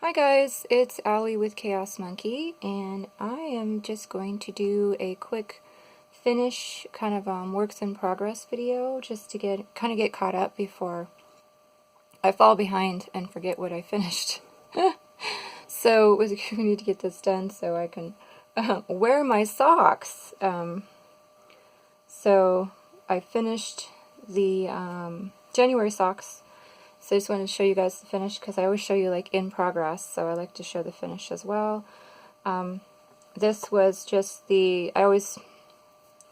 Hi guys, it's Allie with Chaos Monkey, and I am just going to do a quick finish kind of works in progress video just to get caught up before I fall behind and forget what I finished. So we need to get this done so I can wear my socks. So I finished the January socks. So I just wanted to show you guys the finish because I always show you like in progress, so I like to show the finish as well. This was just I always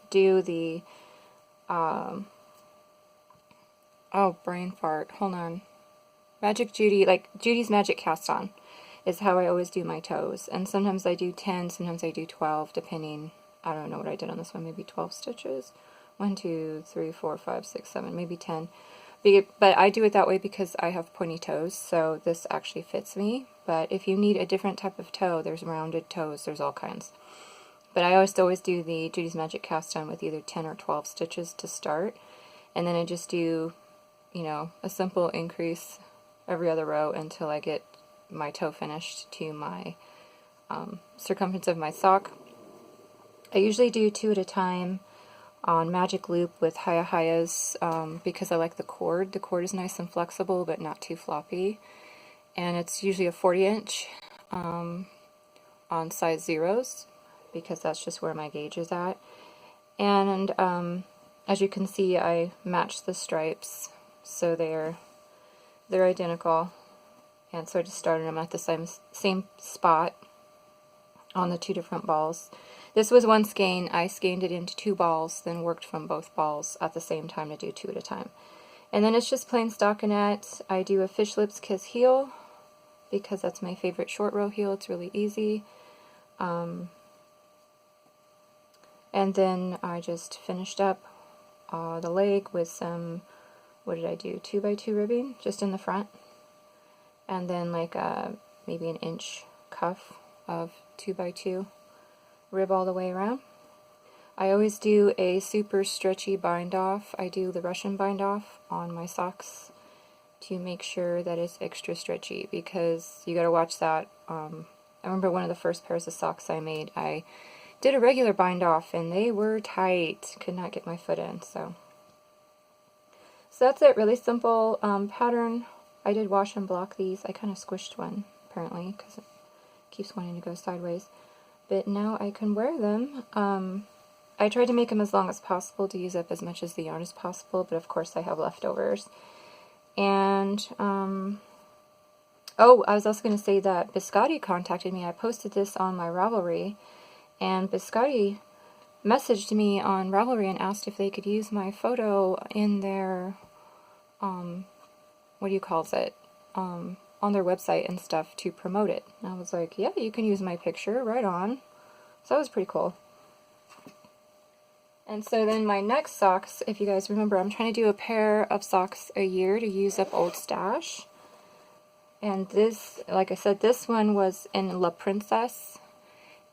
do the, oh, brain fart, hold on. Magic Judy, like Judy's Magic Cast On is how I always do my toes. And sometimes I do 10, sometimes I do 12, depending, I don't know what I did on this one, maybe 12 stitches. 1, 2, 3, 4, 5, 6, 7, maybe 10. But I do it that way because I have pointy toes, so this actually fits me. But if you need a different type of toe, there's rounded toes, there's all kinds. But I always do the Judy's Magic Cast On with either 10 or 12 stitches to start. And then I just do, a simple increase every other row until I get my toe finished to my circumference of my sock. I usually do 2 at a time on magic loop with hayas because I like the cord. The cord is nice and flexible but not too floppy, and it's usually a 40-inch on size zeros because that's just where my gauge is at. And as you can see, I match the stripes so they're identical, and so I just started them at the same spot on the 2 different balls. This was one skein. I skeined it into 2 balls, then worked from both balls at the same time to do 2 at a time. And then it's just plain stockinette. I do a fish lips kiss heel because that's my favorite short row heel. It's really easy. And then I just finished up the leg with some, what did I do, 2x2 ribbing just in the front. And then like maybe an inch cuff of 2x2 rib all the way around. I always do a super stretchy bind off. I do the Russian bind off on my socks to make sure that it's extra stretchy because you gotta watch that. I remember one of the first pairs of socks I made, I did a regular bind off and they were tight. Could not get my foot in. So that's it. Really simple pattern. I did wash and block these. I kind of squished one apparently because it keeps wanting to go sideways. But now I can wear them. I tried to make them as long as possible to use up as much as the yarn as possible, but of course I have leftovers. And, oh, I was also going to say that Biscotti contacted me. I posted this on my Ravelry, and Biscotti messaged me on Ravelry and asked if they could use my photo in their, what do you call it? On their website and stuff to promote it. And I was like, yeah, you can use my picture, right on. So that was pretty cool. And so then my next socks, if you guys remember, I'm trying to do a pair of socks a year to use up old stash. And this, like I said, this one was in La Princesse.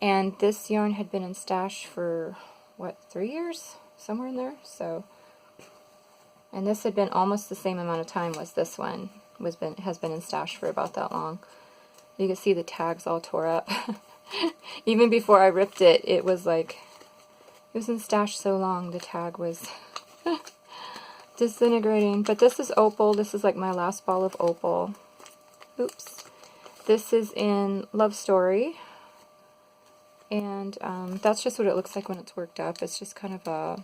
And this yarn had been in stash for, what, 3 years? Somewhere in there. So, and this had been almost the same amount of time as this one. Has been in stash for about that long. You can see the tags all tore up. Even before I ripped it, it was like, it was in stash so long the tag was disintegrating. But this is opal. This is like my last ball of opal. Oops. This is in Love Story. And that's just what it looks like when it's worked up. It's just kind of a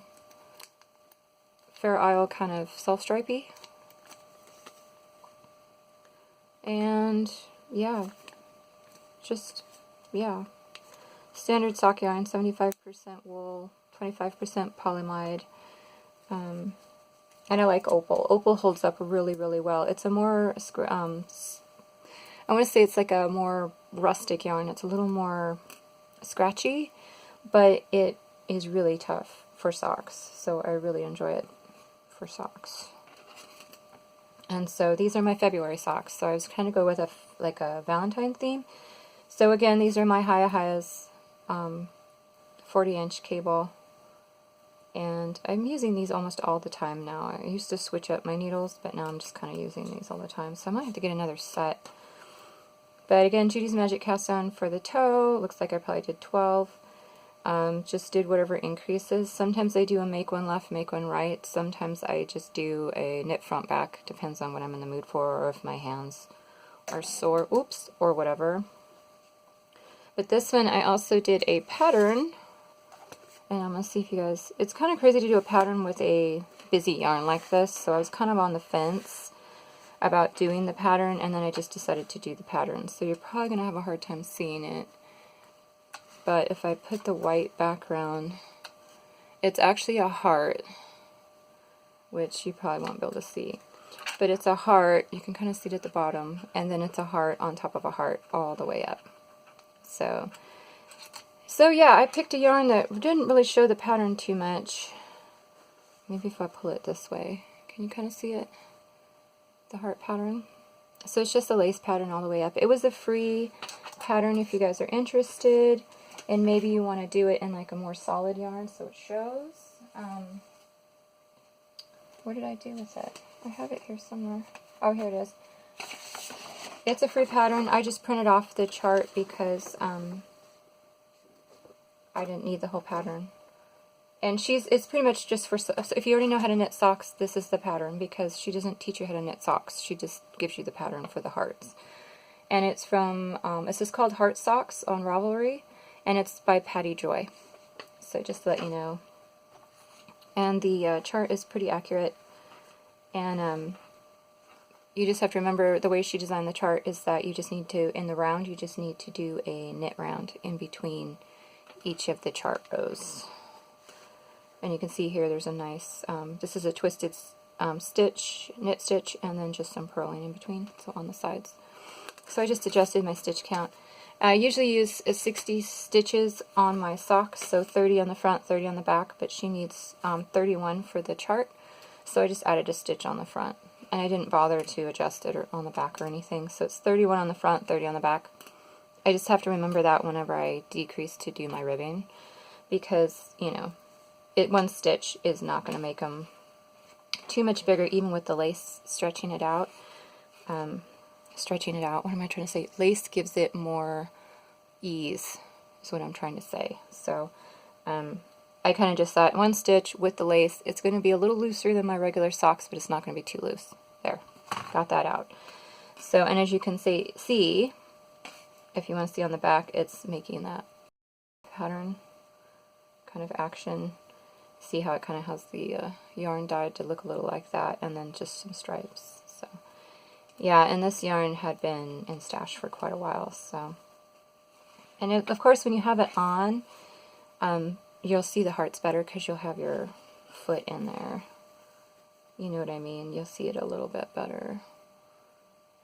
Fair Isle kind of self-stripey. And yeah, just, yeah, standard sock yarn, 75% wool, 25% polyamide, and I like opal. Opal holds up really, really well. It's a more, I want to say it's like a more rustic yarn. It's a little more scratchy, but it is really tough for socks, so I really enjoy it for socks. And so these are my February socks. So I was trying to go with a Valentine theme. So again, these are my Hayas 40-inch cable. And I'm using these almost all the time now. I used to switch up my needles, but now I'm just kind of using these all the time. So I might have to get another set. But again, Judy's Magic cast on for the toe. Looks like I probably did 12. Just did whatever increases. Sometimes I do a make one left, make one right. Sometimes I just do a knit front back. Depends on what I'm in the mood for, or if my hands are sore, oops, or whatever. But this one I also did a pattern, and I'm going to see if you guys, it's kind of crazy to do a pattern with a busy yarn like this, so I was kind of on the fence about doing the pattern, and then I just decided to do the pattern. So you're probably going to have a hard time seeing it. But if I put the white background, it's actually a heart, which you probably won't be able to see. But it's a heart, you can kind of see it at the bottom, and then it's a heart on top of a heart all the way up. So yeah, I picked a yarn that didn't really show the pattern too much. Maybe if I pull it this way, can you kind of see it? The heart pattern. So it's just a lace pattern all the way up. It was a free pattern if you guys are interested, and maybe you want to do it in like a more solid yarn so it shows. What did I do with it? I have it here somewhere. Oh, here it is. It's a free pattern. I just printed off the chart because I didn't need the whole pattern. And it's pretty much just for, so if you already know how to knit socks, this is the pattern, because she doesn't teach you how to knit socks. She just gives you the pattern for the hearts. And it's from, it's just called Heart Socks on Ravelry, and it's by Patty Joy. So just to let you know. And the chart is pretty accurate. And you just have to remember the way she designed the chart is that you just need to, in the round, you just need to do a knit round in between each of the chart rows. And you can see here there's a nice, this is a twisted stitch, knit stitch, and then just some purling in between, so on the sides. So I just adjusted my stitch count. I usually use 60 stitches on my socks, so 30 on the front, 30 on the back, but she needs 31 for the chart, so I just added a stitch on the front. And I didn't bother to adjust it on the back or anything, so it's 31 on the front, 30 on the back. I just have to remember that whenever I decrease to do my ribbing, because, you know, one stitch is not going to make them too much bigger, even with the lace stretching it out. What am I trying to say? Lace gives it more ease, is what I'm trying to say. So I kind of just thought one stitch with the lace, it's going to be a little looser than my regular socks, but it's not going to be too loose. There, got that out. So, and as you can see, if you want to see on the back, it's making that pattern kind of action. See how it kind of has the yarn dyed to look a little like that, and then just some stripes. So yeah, and this yarn had been in stash for quite a while. So, and of course when you have it on, you'll see the hearts better because you'll have your foot in there. You know what I mean? You'll see it a little bit better.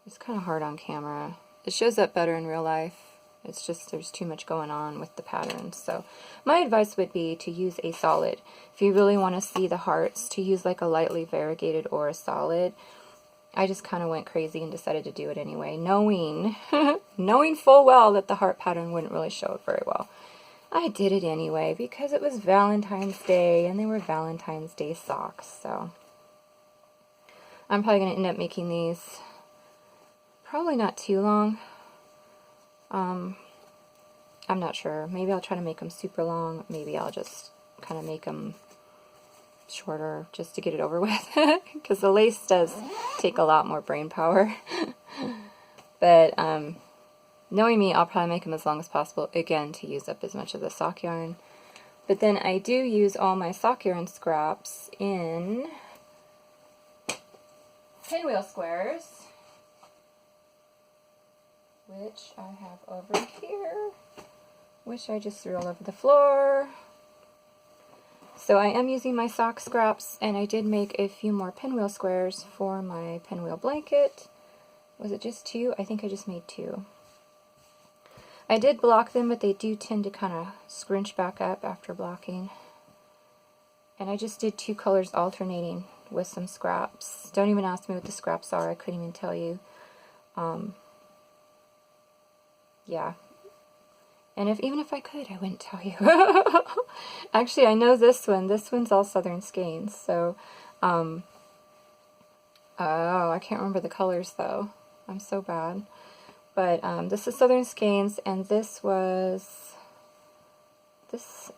It's kind of hard on camera. It shows up better in real life. It's just there's too much going on with the patterns. So my advice would be to use a solid. If you really want to see the hearts, to use like a lightly variegated or a solid. I just kind of went crazy and decided to do it anyway, knowing full well that the heart pattern wouldn't really show it very well. I did it anyway because it was Valentine's Day and they were Valentine's Day socks. So I'm probably going to end up making these probably not too long. I'm not sure. Maybe I'll try to make them super long. Maybe I'll just kind of make them shorter just to get it over with. Because the lace does take a lot more brain power. But knowing me, I'll probably make them as long as possible, again, to use up as much of the sock yarn. But then I do use all my sock yarn scraps in pinwheel squares, which I have over here, which I just threw all over the floor. So I am using my sock scraps, and I did make a few more pinwheel squares for my pinwheel blanket. Was it just 2? I think I just made 2. I did block them, but they do tend to kind of scrunch back up after blocking. And I just did 2 colors alternating with some scraps. Don't even ask me what the scraps are, I couldn't even tell you. Yeah. And even if I could, I wouldn't tell you. Actually, I know this one. This one's all Southern Skeins. So, oh, I can't remember the colors though. I'm so bad. But this is Southern Skeins, and this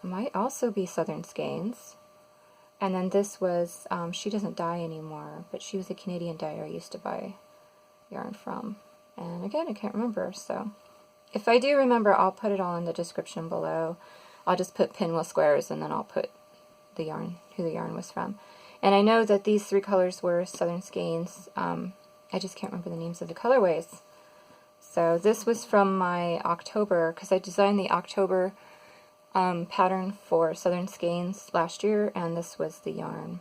might also be Southern Skeins. And then this was, She Doesn't Die Anymore, but she was a Canadian dyer I used to buy yarn from. And again, I can't remember, so if I do remember, I'll put it all in the description below. I'll just put pinwheel squares, and then I'll put the yarn, who the yarn was from. And I know that these 3 colors were Southern Skeins. I just can't remember the names of the colorways. So this was from my October, because I designed the October pattern for Southern Skeins last year, and this was the yarn.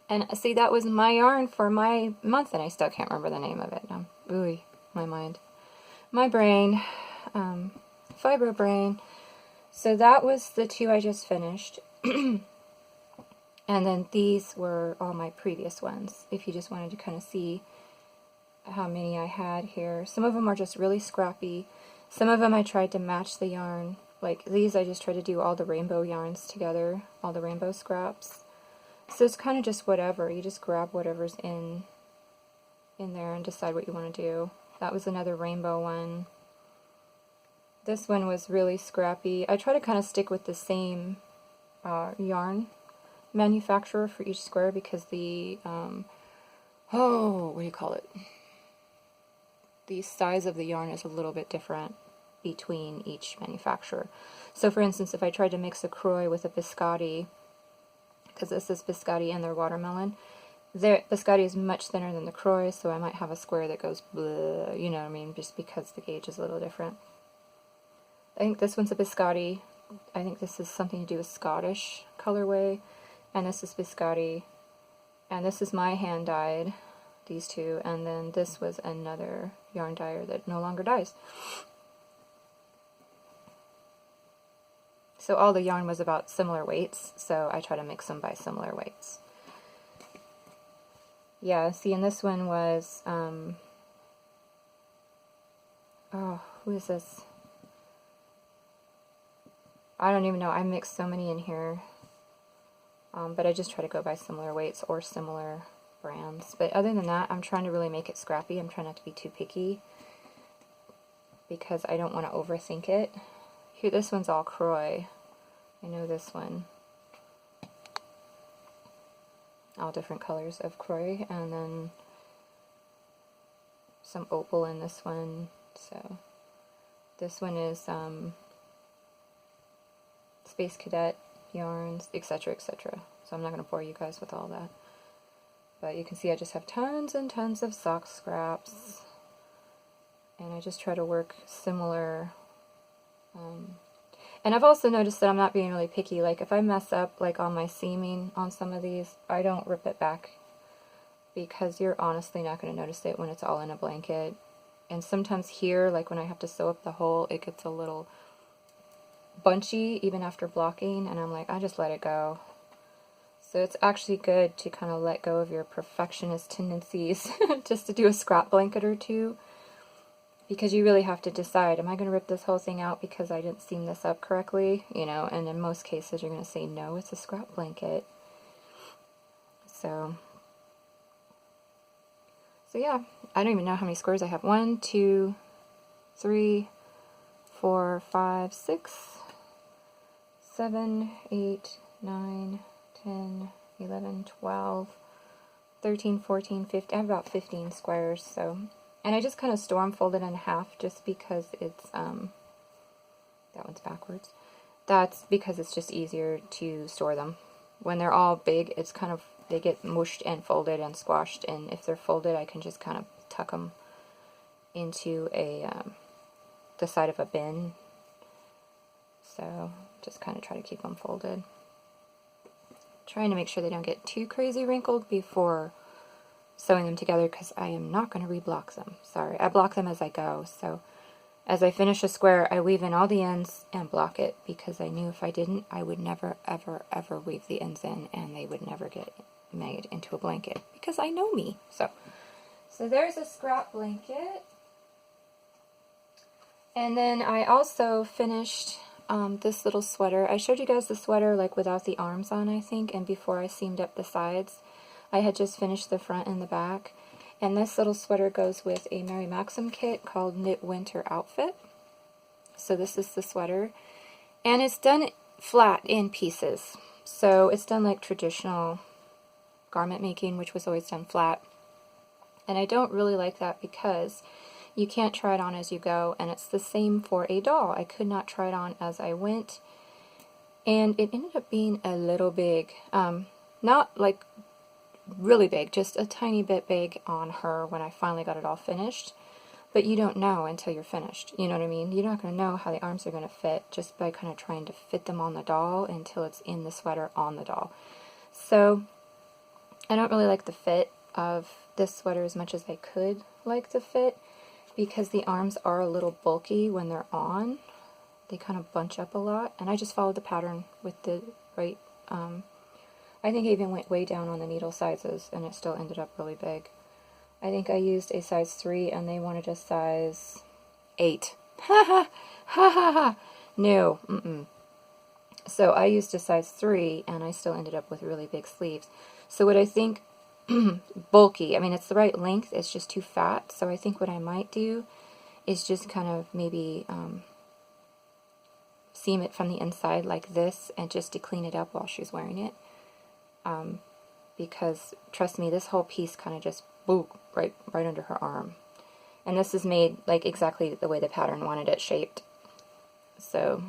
And see, that was my yarn for my month, and I still can't remember the name of it. Ooh, my mind. My brain. Fibro brain. So that was the 2 I just finished. And then these were all my previous ones, if you just wanted to kind of see how many I had here. Some of them are just really scrappy. Some of them I tried to match the yarn. Like these, I just tried to do all the rainbow yarns together, all the rainbow scraps. So it's kind of just whatever. You just grab whatever's in there and decide what you want to do. That was another rainbow one. This one was really scrappy. I try to kind of stick with the same yarn manufacturer for each square, because the what do you call it? The size of the yarn is a little bit different between each manufacturer. So for instance, if I tried to mix a Croy with a Biscotti, because this is Biscotti and their watermelon, their Biscotti is much thinner than the Croy, so I might have a square that goes bleh, you know what I mean, just because the gauge is a little different. I think this one's a Biscotti. I think this is something to do with Scottish colorway, and this is Biscotti, and this is my hand dyed, these 2, and then this was another yarn dyer that no longer dyes. So all the yarn was about similar weights, so I try to mix them by similar weights. Yeah, see, and this one was, oh, who is this? I don't even know, I mixed so many in here. But I just try to go by similar weights or similar brands. But other than that, I'm trying to really make it scrappy. I'm trying not to be too picky, because I don't want to overthink it. Here, this one's all Croy. I know this one. All different colors of Croy, and then some opal in this one. So this one is Space Cadet yarns, etc., etc. So I'm not going to bore you guys with all that. But you can see I just have tons and tons of sock scraps. And I just try to work similar. And I've also noticed that I'm not being really picky. Like if I mess up like on my seaming on some of these, I don't rip it back, because you're honestly not going to notice it when it's all in a blanket. And sometimes here, like when I have to sew up the hole, it gets a little bunchy even after blocking, and I'm like, I just let it go. So it's actually good to kind of let go of your perfectionist tendencies just to do a scrap blanket or 2, because you really have to decide, am I going to rip this whole thing out because I didn't seam this up correctly, you know, and in most cases you're going to say no, it's a scrap blanket. So yeah, I don't even know how many squares I have. 1, 2, 3, 4, 5, 6, 7, 8, 9, 10, 11, 12, 13, 14, 15. I have about 15 squares, so. And I just kind of store them folded in half just because it's, that one's backwards. That's because it's just easier to store them. When they're all big, it's kind of, they get mushed and folded and squashed, and if they're folded, I can just kind of tuck them into the side of a bin. So just kind of try to keep them folded. Trying to make sure they don't get too crazy wrinkled before sewing them together, because I am not going to reblock them. Sorry, I block them as I go. So as I finish a square, I weave in all the ends and block it, because I knew if I didn't, I would never, ever, ever weave the ends in, and they would never get made into a blanket, because I know me. So there's a scrap blanket. And then I also finished this little sweater. I showed you guys the sweater like without the arms on, I think, and before I seamed up the sides. I had just finished the front and the back, And this little sweater goes with a Mary Maxim kit called Knit Winter Outfit. So this is the sweater. And it's done flat in pieces. So it's done like traditional garment making, which was always done flat. And I don't really like that because you can't try it on as you go, and it's the same for a doll. I could not try it on as I went, and it ended up being a little big. Not like really big, just a tiny bit big on her when I finally got it all finished. But you don't know until you're finished, you know what I mean? You're not going to know how the arms are going to fit just by kind of trying to fit them on the doll until it's in the sweater on the doll. So I don't really like the fit of this sweater as much as I could like the fit, because the arms are a little bulky when they're on. They kind of bunch up a lot, and I just followed the pattern with the right, I think I even went way down on the needle sizes, and it still ended up really big. I think I used a size 3, and they wanted a size 8. Ha ha! Ha ha ha! No, So I used a size 3, and I still ended up with really big sleeves. So what I think, bulky, I mean, it's the right length, it's just too fat. So I think what I might do is just kind of maybe seam it from the inside like this, and just to clean it up while she's wearing it. Because trust me, this whole piece kind of just boop right under her arm. And this is made like exactly the way the pattern wanted it shaped. So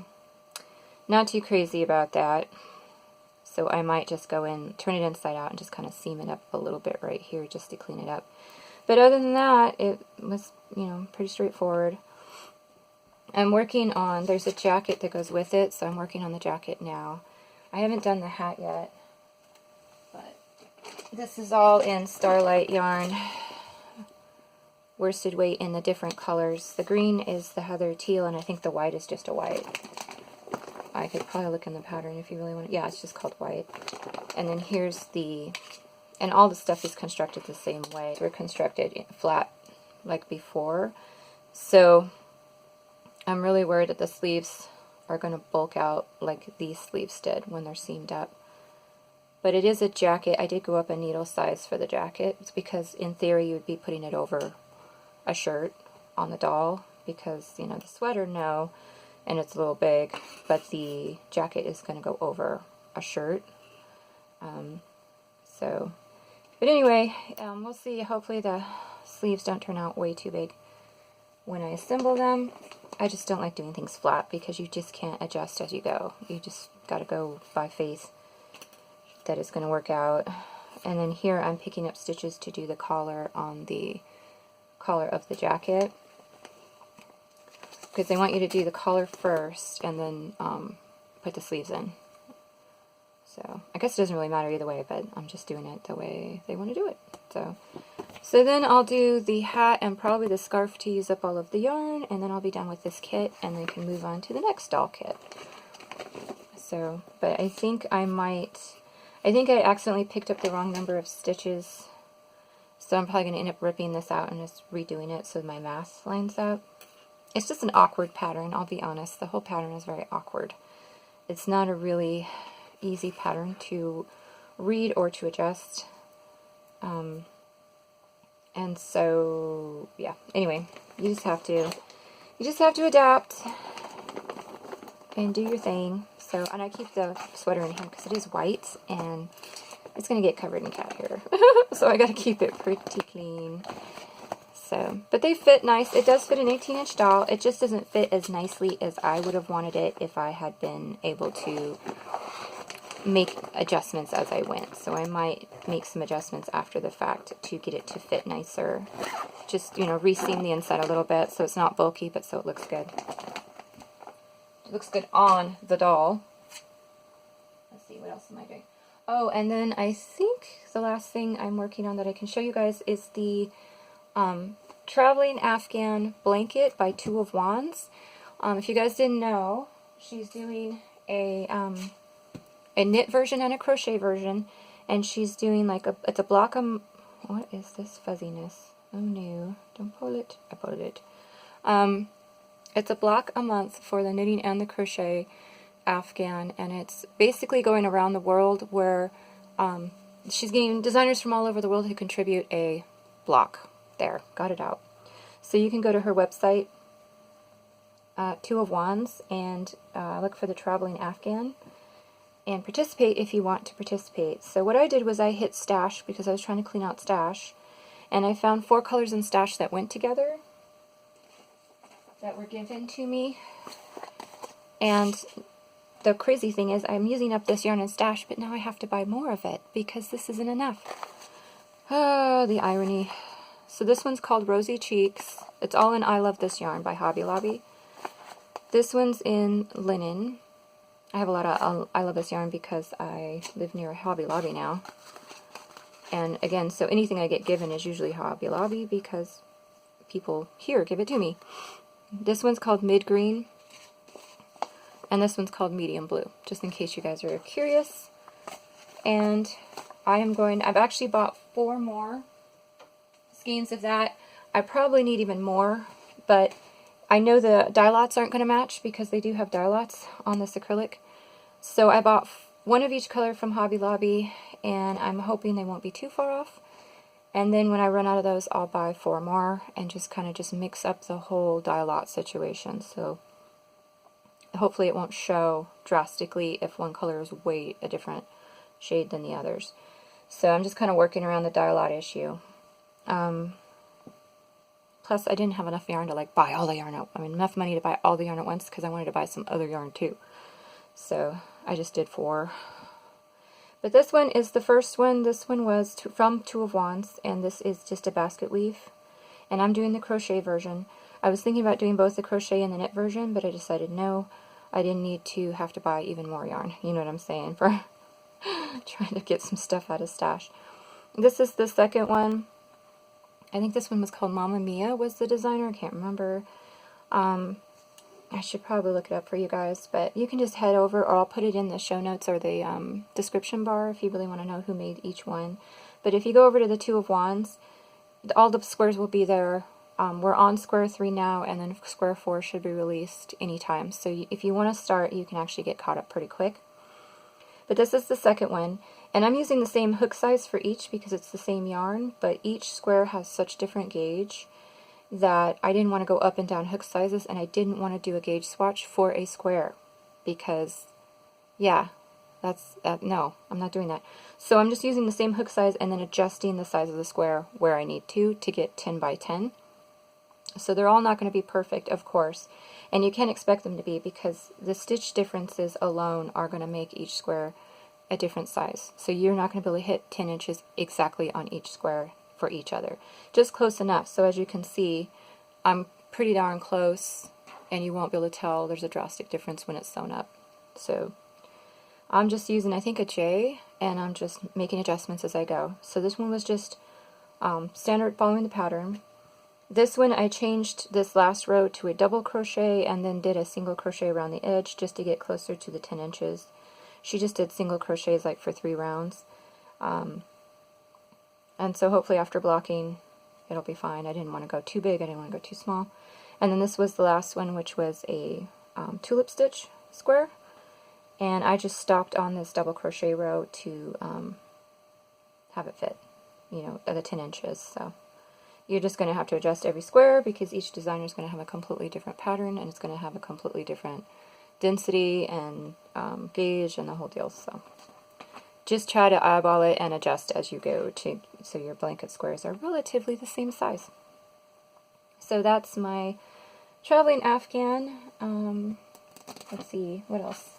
not too crazy about that. So I might just go in, turn it inside out, and just kind of seam it up a little bit right here just to clean it up. But other than that, it was, you know, pretty straightforward. I'm working on, there's a jacket that goes with it, so I'm working on the jacket now. I haven't done the hat yet, but this is all in Starlight yarn, worsted weight in the different colors. The green is the heather teal, and I think the white is just a white. I could probably look in the pattern if you really want to. Yeah, it's just called white. And then here's the, and all the stuff is constructed the same way. They're constructed flat like before. So I'm really worried that the sleeves are going to bulk out like these sleeves did when they're seamed up. But it is a jacket. I did go up a needle size for the jacket. It's because in theory you would be putting it over a shirt on the doll, because, you know, the sweater, no, and it's a little big, but the jacket is going to go over a shirt. But anyway, we'll see. Hopefully the sleeves don't turn out way too big when I assemble them. I just don't like doing things flat because you just can't adjust as you go. You just got to go by faith that it's going to work out. And then here I'm picking up stitches to do the collar on the collar of the jacket, because they want you to do the collar first and then put the sleeves in. So I guess it doesn't really matter either way, but I'm just doing it the way they want to do it. So then I'll do the hat and probably the scarf to use up all of the yarn, and then I'll be done with this kit, and then can move on to the next doll kit. So, but I think I accidentally picked up the wrong number of stitches, so I'm probably going to end up ripping this out and just redoing it so my math lines up. It's just an awkward pattern, I'll be honest. The whole pattern is very awkward. It's not a really easy pattern to read or to adjust. And so, yeah. Anyway, you just have to adapt and do your thing. So, and I keep the sweater in here because it is white and it's going to get covered in cat hair. So I got to keep it pretty clean. So, but they fit nice. It does fit an 18-inch doll. It just doesn't fit as nicely as I would have wanted it if I had been able to make adjustments as I went. So I might make some adjustments after the fact to get it to fit nicer. Just, you know, re-seam the inside a little bit so it's not bulky, but so it looks good. It looks good on the doll. Let's see, what else am I doing? Oh, and then I think the last thing I'm working on that I can show you guys is the Traveling Afghan blanket by Two of Wands. If you guys didn't know, she's doing a knit version and a crochet version, and she's doing like it's a block of, what is this fuzziness? Oh no, don't pull it. I pulled it. It's a block a month for the knitting and the crochet Afghan, and it's basically going around the world where she's getting designers from all over the world who contribute a block. There, got it out. So you can go to her website, Two of Wands, and look for the Traveling Afghan, and participate if you want to participate. So what I did was I hit stash because I was trying to clean out stash, and I found 4 colors in stash that went together, that were given to me. And the crazy thing is I'm using up this yarn in stash, but now I have to buy more of it because this isn't enough. Oh, the irony. So this one's called Rosy Cheeks. It's all in I Love This Yarn by Hobby Lobby. This one's in linen. I have a lot of I Love This Yarn because I live near a Hobby Lobby now. And again, so anything I get given is usually Hobby Lobby because people here give it to me. This one's called Mid Green. And this one's called Medium Blue, just in case you guys are curious. And I've actually bought 4 more skeins of that. I probably need even more, but I know the dye lots aren't going to match because they do have dye lots on this acrylic. So I bought 1 of each color from Hobby Lobby, and I'm hoping they won't be too far off. And then when I run out of those, I'll buy 4 more and just kind of mix up the whole dye lot situation. So hopefully it won't show drastically if one color is way a different shade than the others. So I'm just kind of working around the dye lot issue. Plus, I didn't have enough yarn to buy all the yarn out. I mean, enough money to buy all the yarn at once because I wanted to buy some other yarn too. So I just did 4. But this one is the first one. This one was from Two of Wands, and this is just a basket weave. And I'm doing the crochet version. I was thinking about doing both the crochet and the knit version, but I decided no, I didn't need to have to buy even more yarn. You know what I'm saying, for trying to get some stuff out of stash. This is the second one. I think this one was called Mama Mia was the designer. I can't remember. I should probably look it up for you guys, but you can just head over, or I'll put it in the show notes or the description bar if you really want to know who made each one. But if you go over to the Two of Wands, all the squares will be there. We're on square 3 now, and then square 4 should be released anytime. So if you want to start, you can actually get caught up pretty quick. But this is the second one, and I'm using the same hook size for each because it's the same yarn, but each square has such different gauge that I didn't want to go up and down hook sizes, and I didn't want to do a gauge swatch for a square because, yeah, no, I'm not doing that. So I'm just using the same hook size and then adjusting the size of the square where I need to get 10 by 10. So they're all not going to be perfect, of course, and you can't expect them to be because the stitch differences alone are going to make each square a different size. So you're not going to be able to hit 10 inches exactly on each square for each other. Just close enough. So as you can see, I'm pretty darn close, and you won't be able to tell there's a drastic difference when it's sewn up. So I'm just using, I think, a J, and I'm just making adjustments as I go. So this one was just standard following the pattern. This one I changed this last row to a double crochet and then did a single crochet around the edge just to get closer to the 10 inches. She just did single crochets for 3 rounds. And so hopefully after blocking it'll be fine. I didn't want to go too big, I didn't want to go too small. And then this was the last one, which was a tulip stitch square. And I just stopped on this double crochet row to have it fit, at the 10 inches. So you're just going to have to adjust every square because each designer is going to have a completely different pattern, and it's going to have a completely different density and gauge and the whole deal. So just try to eyeball it and adjust as you go so your blanket squares are relatively the same size. So that's my traveling Afghan. Let's see, what else?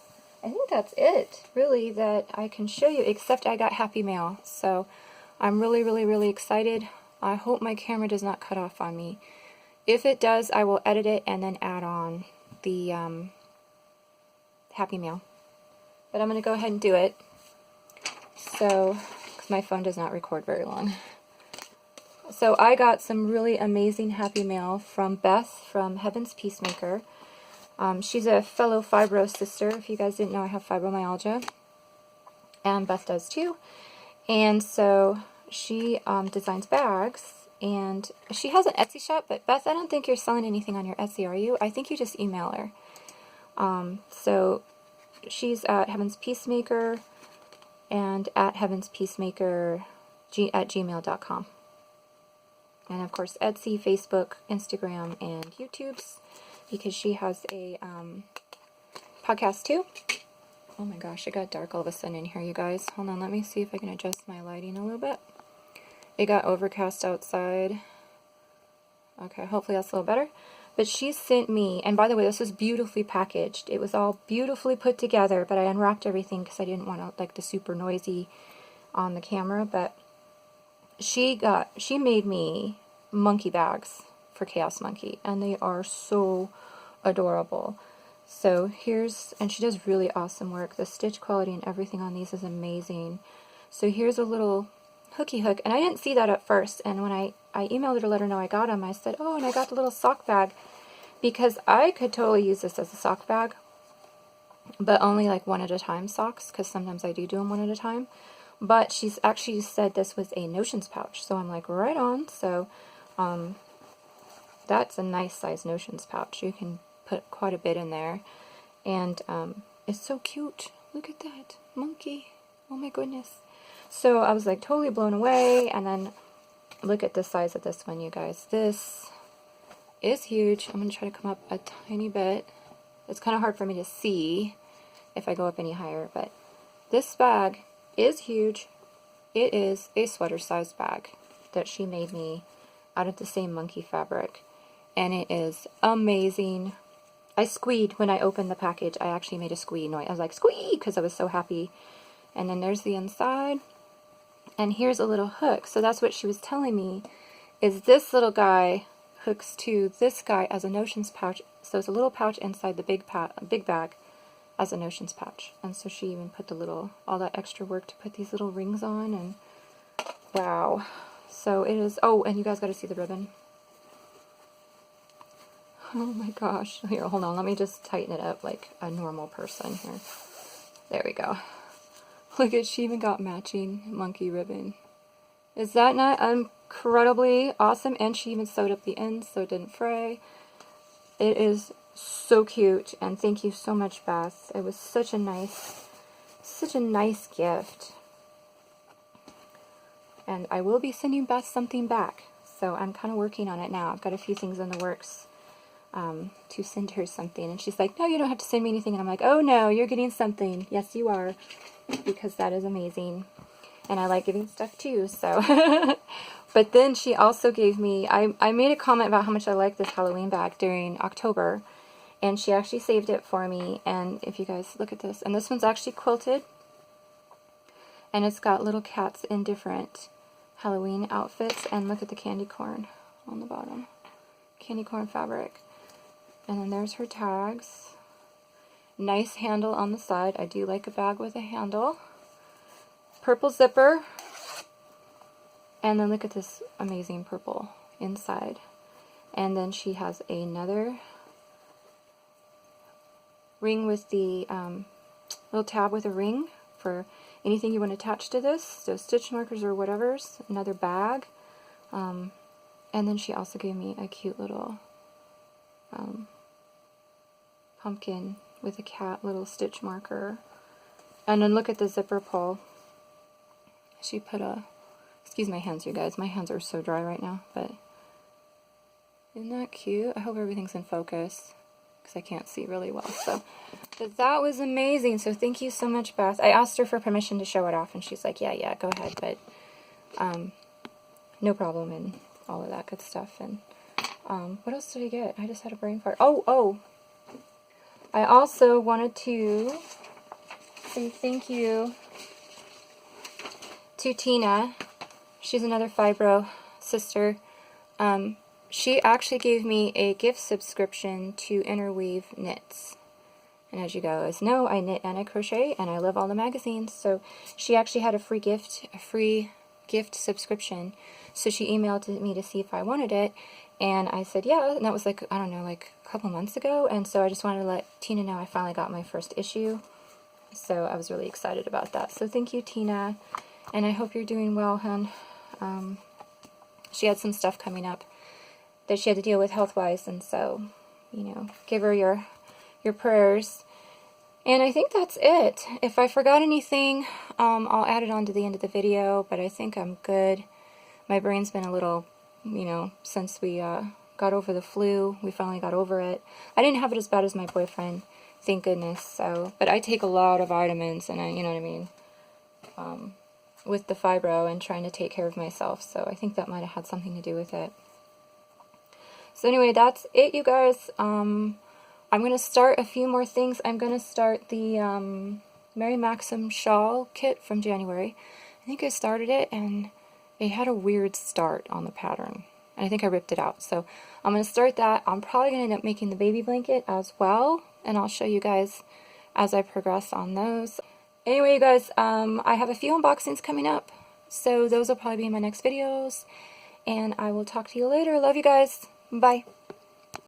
I think that's it, really, that I can show you, except I got happy mail. So I'm really, really, really excited. I hope my camera does not cut off on me. If it does, I will edit it and then add on the happy mail. But I'm going to go ahead and do it. So, because my phone does not record very long. So I got some really amazing happy mail from Beth from Heaven's Peacemaker. She's a fellow fibro sister. If you guys didn't know, I have fibromyalgia. And Beth does too. And so she designs bags, and she has an Etsy shop, but Beth, I don't think you're selling anything on your Etsy, are you? I think you just email her. So she's at Heaven's Peacemaker and at Heaven's Peacemaker at gmail.com. And of course Etsy, Facebook, Instagram, and YouTube's, because she has a podcast too. Oh my gosh, it got dark all of a sudden in here, you guys. Hold on, let me see if I can adjust my lighting a little bit. It got overcast outside. Okay, hopefully that's a little better. But she sent me, and by the way, this was beautifully packaged. It was all beautifully put together, but I unwrapped everything because I didn't want to, like, the super noisy on the camera. But she made me monkey bags for Chaos Monkey, and they are so adorable. So here's, and she does really awesome work. The stitch quality and everything on these is amazing. So here's a little hooky hook, and I didn't see that at first, and when I emailed her to let her know I got them, I said, oh, and I got the little sock bag, because I could totally use this as a sock bag, but only like one at a time socks, because sometimes I do them one at a time. But she's actually said this was a notions pouch, so I'm like, right on. So that's a nice size notions pouch. You can put quite a bit in there, and it's so cute. Look at that monkey. Oh my goodness. So I was like totally blown away. And then look at the size of this one, you guys. This is huge. I'm going to try to come up a tiny bit. It's kind of hard for me to see if I go up any higher, but this bag is huge. It is a sweater sized bag that she made me out of the same monkey fabric, and it is amazing. I squeed when I opened the package. I actually made a squee noise. I was like, squee, because I was so happy. And then there's the inside. And here's a little hook. So that's what she was telling me, is this little guy hooks to this guy as a notions pouch. So it's a little pouch inside the big bag as a notions pouch. And so she even put the little, all that extra work to put these little rings on. And wow. So it is, oh, and you guys got to see the ribbon. Oh my gosh. Here, hold on. Let me just tighten it up like a normal person here. There we go. Look at, she even got matching monkey ribbon. Is that not incredibly awesome? And she even sewed up the ends so it didn't fray. It is so cute, and thank you so much, Beth. It was such a nice gift. And I will be sending Beth something back, so I'm kind of working on it now. I've got a few things in the works to send her something, and she's like, no, you don't have to send me anything. And I'm like, oh no, you're getting something. Yes, you are, because that is amazing. And I like giving stuff too, so. But then she also gave me, I made a comment about how much I like this Halloween bag during October, and she actually saved it for me. And if you guys look at this, and this one's actually quilted, and it's got little cats in different Halloween outfits, and look at the candy corn on the bottom. Candy corn fabric. And then there's her tags. Nice handle on the side. I do like a bag with a handle. Purple zipper. And then look at this amazing purple inside. And then she has another ring with the little tab with a ring for anything you want to attach to this. So stitch markers or whatever's. Another bag. And then she also gave me a cute little pumpkin with a cat little stitch marker. And then look at the zipper pull. She put a, excuse my hands, you guys. My hands are so dry right now, but isn't that cute? I hope everything's in focus because I can't see really well. So, but that was amazing. So thank you so much, Beth. I asked her for permission to show it off, and she's like, yeah, go ahead, but no problem, and all of that good stuff. And what else did I get? I just had a brain fart. Oh, I also wanted to say thank you to Tina. She's another fibro sister. She actually gave me a gift subscription to Interweave Knits. And as you guys know, I knit and I crochet, and I love all the magazines. So she actually had a free gift subscription. So she emailed me to see if I wanted it, and I said yeah, and that was like, I don't know, like a couple months ago. And so I just wanted to let Tina know I finally got my first issue. So I was really excited about that. So thank you, Tina, and I hope you're doing well, hon. She had some stuff coming up that she had to deal with health-wise, and so, you know, give her your prayers. And I think that's it. If I forgot anything, I'll add it on to the end of the video, but I think I'm good. My brain's been a little you know, since we got over the flu. We finally got over it. I didn't have it as bad as my boyfriend, thank goodness. So, but I take a lot of vitamins, and you know what I mean, with the fibro and trying to take care of myself. So I think that might have had something to do with it. So anyway, that's it, you guys. I'm going to start a few more things. I'm going to start the Mary Maxim shawl kit from January. I think I started it, and it had a weird start on the pattern. And I think I ripped it out. So I'm going to start that. I'm probably going to end up making the baby blanket as well. And I'll show you guys as I progress on those. Anyway, you guys, I have a few unboxings coming up. So those will probably be in my next videos. And I will talk to you later. Love you guys. Bye.